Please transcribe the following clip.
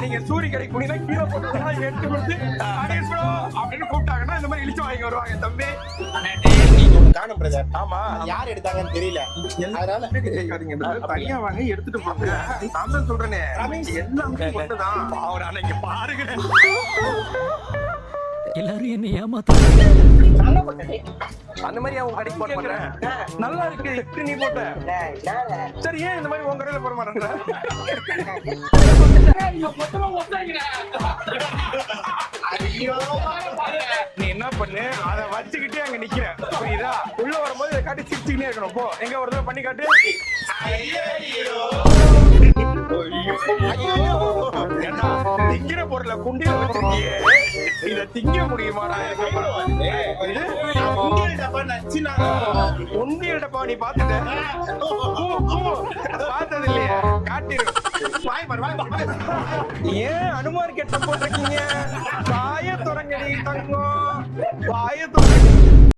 நீங்க சூரிய கடைக்கு போனீங்கன்னா கீழே போட்டு எடுத்து கொடுத்து அப்படின்னு கூப்பிட்டாங்கன்னா இந்த மாதிரி இழிச்சு வாங்கி வருவாங்க தம்பி. காணும் பிரதர். ஆமா, யார் எடுத்தாங்கன்னு தெரியல. அதனால தனியா வாங்க எடுத்துட்டு போங்க. நான் தான் சொல்றேனே எல்லாமே மட்டும்தான். அவர் அன்னைக்கு பாருங்க எல்லாரும் என்ன ஏமாத்த அந்த மாதிரி அவங்க கடைக்கு போட மாட்டேன். நல்லா இருக்கு எப்படி நீ போட்ட? சரி ஏன் இந்த மாதிரி உங்க கடையில போட மாட்டேன்? நீ என்ன பண்ணு, அதை வச்சுக்கிட்டே அங்க நிக்கிற புரியுதா? உள்ள வரும்போது இதை காட்டி சிரிச்சுக்கிட்டே இருக்கணும். போ எங்க ஒரு தடவை பண்ணி காட்டு. ஏண்டா, திங்கிற பொருளை குண்டில வச்சிருக்கியே, இத திங்க முடியுமாடா? உண்டியல் டப்பா நீ பாத்துட்ட? பார்த்தது இல்லையே, காட்டிரு. ஏன் அனுமார் கெட்ட போட்டிருக்கீங்க? வாய தொடங்கடி தங்கம், வாய தொடங்கடி.